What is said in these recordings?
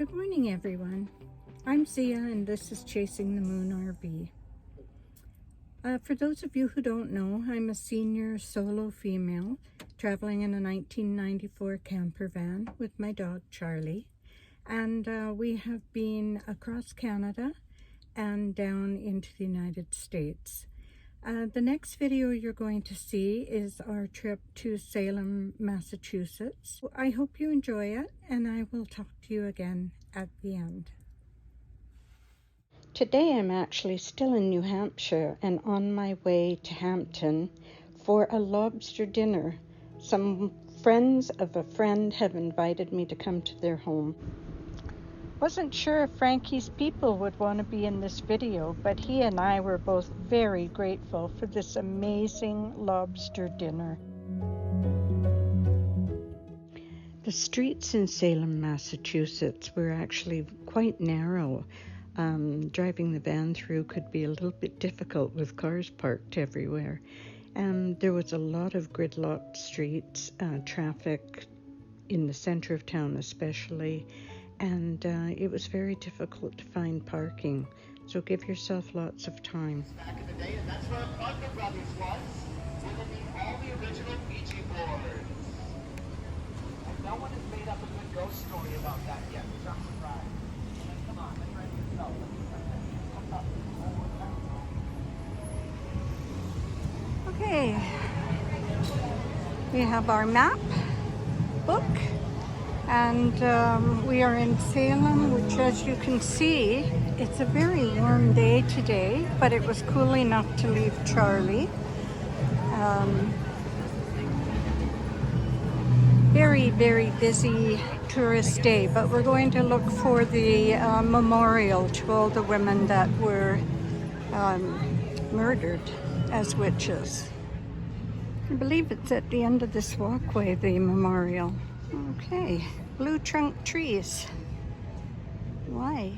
Good morning, everyone. I'm Zia, and this is Chasing the Moon RV. For those of you who don't know, I'm a senior solo female traveling in a 1994 camper van with my dog Charlie, and we have been across Canada and down into the United States. The next video you're going to see is our trip to Salem, Massachusetts. I hope you enjoy it, and I will talk to you again at the end. Today I'm actually still in New Hampshire and on my way to Hampton for a lobster dinner. Some friends of a friend have invited me to come to their home. Wasn't sure if Frankie's people would want to be in this video, but he and I were both very grateful for this amazing lobster dinner. The streets in Salem, Massachusetts were actually quite narrow. Driving the van through could be a little bit difficult with cars parked everywhere. There was a lot of gridlocked streets, traffic in the center of town especially, and it was very difficult to find parking, so give yourself lots of time. Back in the day, and that's where Parker Brothers was, singing all the original Ouija boards. And no one has made up a good ghost story about that yet, which I'm surprised. Come on, let's write it yourself. Okay, we have our map book. And we are in Salem, which, as you can see, it's a very warm day today, but it was cool enough to leave Charlie. Very, very busy tourist day, but we're going to look for the memorial to all the women that were murdered as witches. I believe it's at the end of this walkway, the memorial. Okay, blue trunk trees. Why?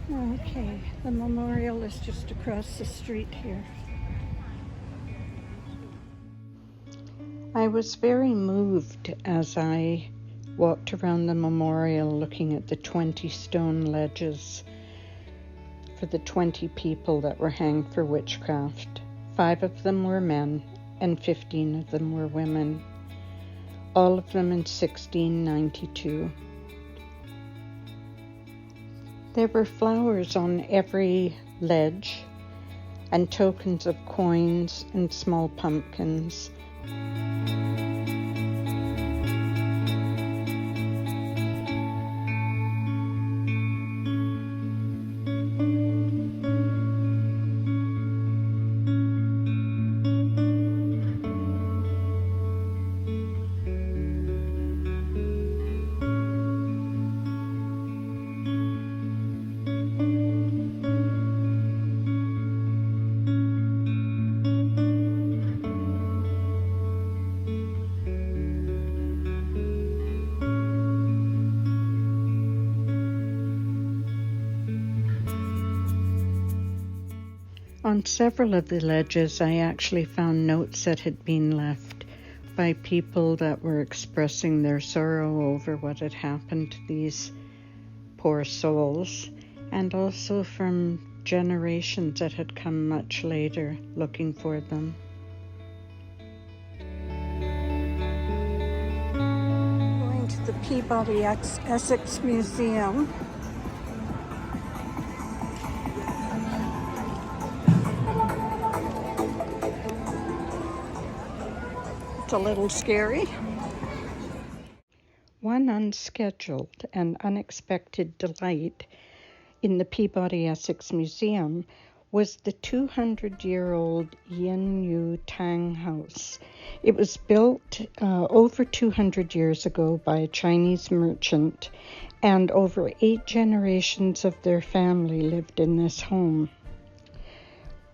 Okay, the memorial is just across the street here. I was very moved as I walked around the memorial looking at the 20 stone ledges for the 20 people that were hanged for witchcraft. 5 of them were men and 15 of them were women, all of them in 1692. There were flowers on every ledge and tokens of coins and small pumpkins. On several of the ledges, I actually found notes that had been left by people that were expressing their sorrow over what had happened to these poor souls, and also from generations that had come much later looking for them. Going to the Peabody Essex Museum. It's a little scary. One unscheduled and unexpected delight in the Peabody Essex Museum was the 200-year-old Yin Yu Tang House. It was built over 200 years ago by a Chinese merchant, and over 8 generations of their family lived in this home.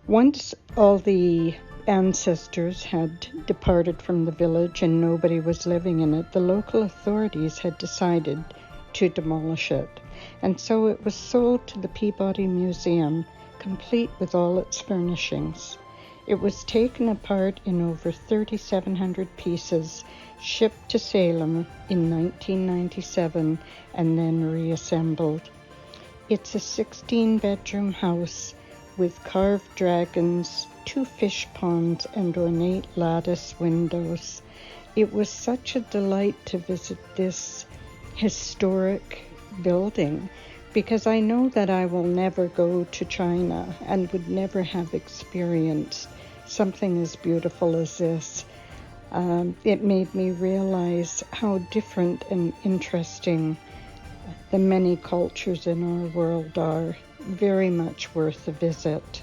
Once all the ancestors had departed from the village and nobody was living in it, the local authorities had decided to demolish it. And so it was sold to the Peabody Museum, complete with all its furnishings. It was taken apart in over 3,700 pieces, shipped to Salem in 1997, and then reassembled. It's a 16-bedroom house with carved dragons, 2 fish ponds, and ornate lattice windows. It was such a delight to visit this historic building, because I know that I will never go to China and would never have experienced something as beautiful as this. It made me realize how different and interesting the many cultures in our world are. Very much worth a visit.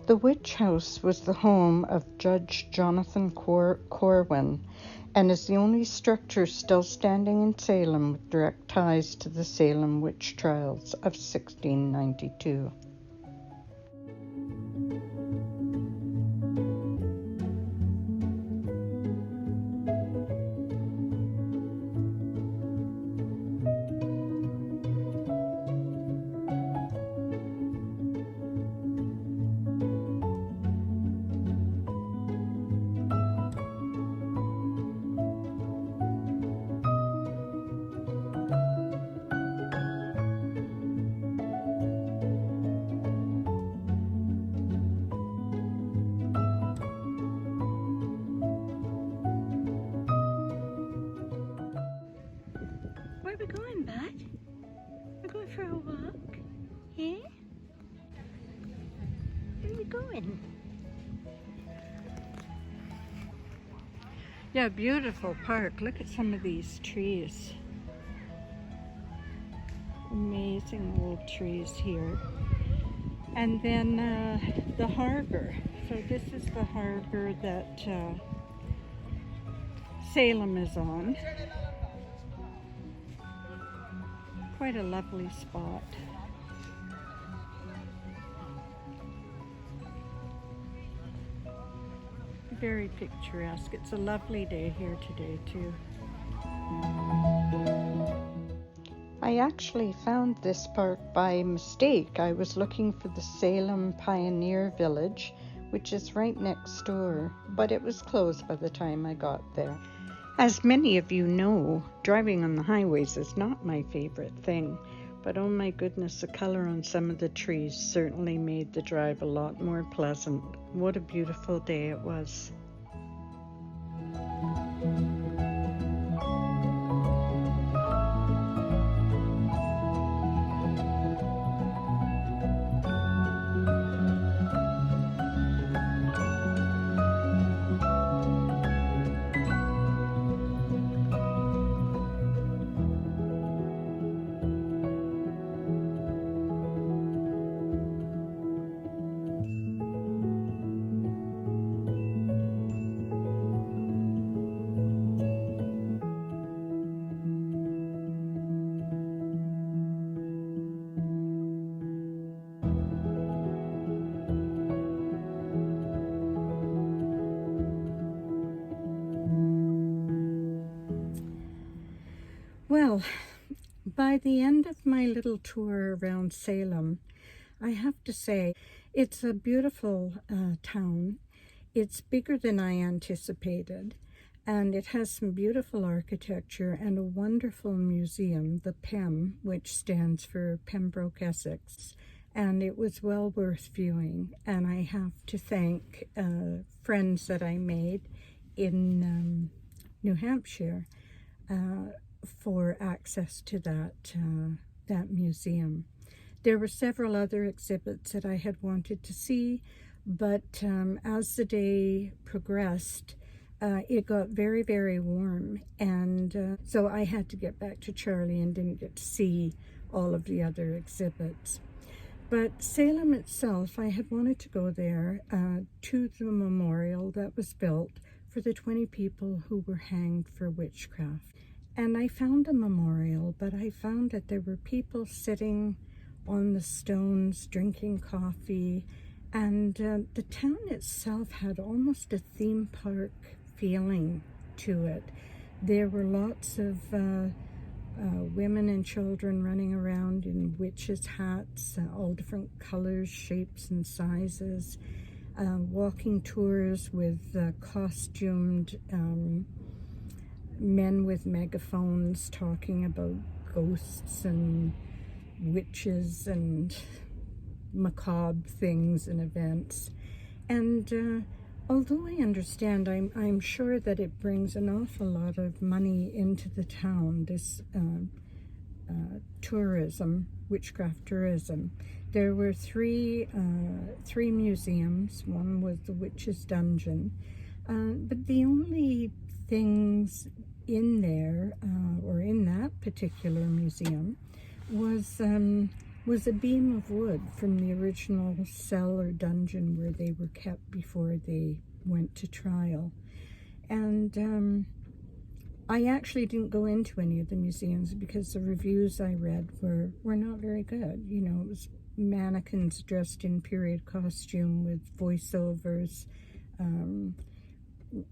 The Witch House was the home of Judge Jonathan Corwin, and is the only structure still standing in Salem with direct ties to the Salem witch trials of 1692. Where are we going, bud? We're going for a walk? Yeah? Where are we going? Yeah, beautiful park. Look at some of these trees. Amazing old trees here. And then the harbor. So this is the harbor that Salem is on. Quite a lovely spot. Very picturesque. It's a lovely day here today too. I actually found this park by mistake. I was looking for the Salem Pioneer Village, which is right next door, but it was closed by the time I got there. As many of you know, driving on the highways is not my favorite thing, but oh my goodness, the color on some of the trees certainly made the drive a lot more pleasant. What a beautiful day it was. Well, by the end of my little tour around Salem, I have to say it's a beautiful town. It's bigger than I anticipated, and it has some beautiful architecture and a wonderful museum, the PEM, which stands for Pembroke, Essex, and it was well worth viewing. And I have to thank friends that I made in New Hampshire for access to that museum. There were several other exhibits that I had wanted to see, but as the day progressed, it got very, very warm, and so I had to get back to Charlie and didn't get to see all of the other exhibits. But Salem itself, I had wanted to go there to the memorial that was built for the 20 people who were hanged for witchcraft. And I found a memorial, but I found that there were people sitting on the stones drinking coffee, and the town itself had almost a theme park feeling to it. There were lots of women and children running around in witches' hats, all different colors, shapes, and sizes, walking tours with costumed men with megaphones talking about ghosts and witches and macabre things and events. And although I understand, I'm sure that it brings an awful lot of money into the town, this tourism, witchcraft tourism. There were three museums. One was the Witch's Dungeon, but the only things in there, or in that particular museum, was a beam of wood from the original cell or dungeon where they were kept before they went to trial. And I actually didn't go into any of the museums because the reviews I read were not very good. You know, it was mannequins dressed in period costume with voiceovers,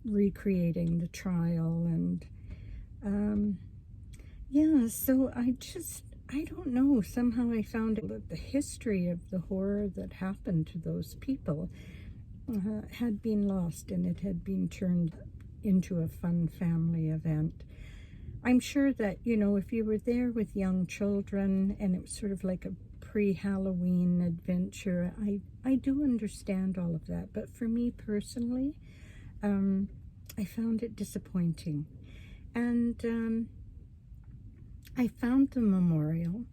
recreating the trial, and yeah, so I don't know, somehow I found that the history of the horror that happened to those people had been lost, and it had been turned into a fun family event. I'm sure that, you know, if you were there with young children and it was sort of like a pre-Halloween adventure, I do understand all of that. But for me personally, I found it disappointing. And I found the memorial,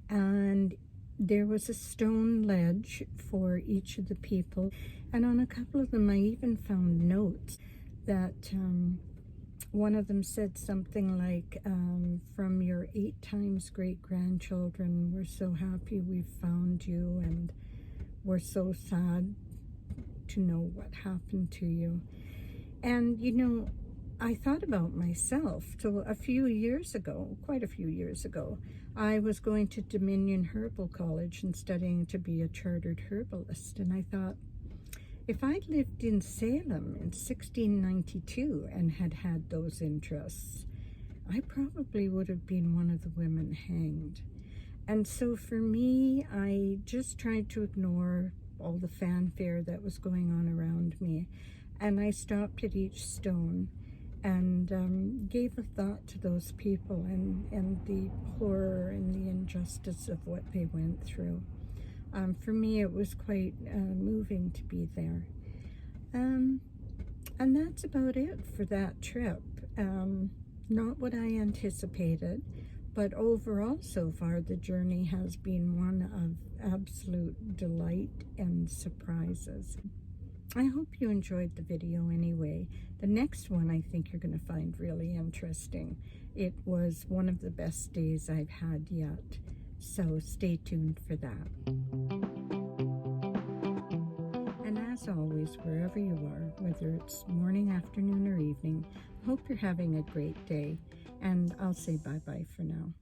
and there was a stone ledge for each of the people, and on a couple of them I even found notes that one of them said something like, from your 8 times great-grandchildren, we're so happy we found you, and we're so sad to know what happened to you. And you know, I thought about myself. So a few years ago, quite a few years ago, I was going to Dominion Herbal College and studying to be a chartered herbalist. And I thought, if I'd lived in Salem in 1692 and had those interests, I probably would have been one of the women hanged. And so for me, I just tried to ignore all the fanfare that was going on around me. And I stopped at each stone and gave a thought to those people and the horror and the injustice of what they went through. For me, it was quite moving to be there. And that's about it for that trip. Not what I anticipated, but overall so far the journey has been one of absolute delight and surprises. I hope you enjoyed the video anyway. The next one I think you're going to find really interesting. It was one of the best days I've had yet, so stay tuned for that. And as always, wherever you are, whether it's morning, afternoon, or evening, I hope you're having a great day, and I'll say bye-bye for now.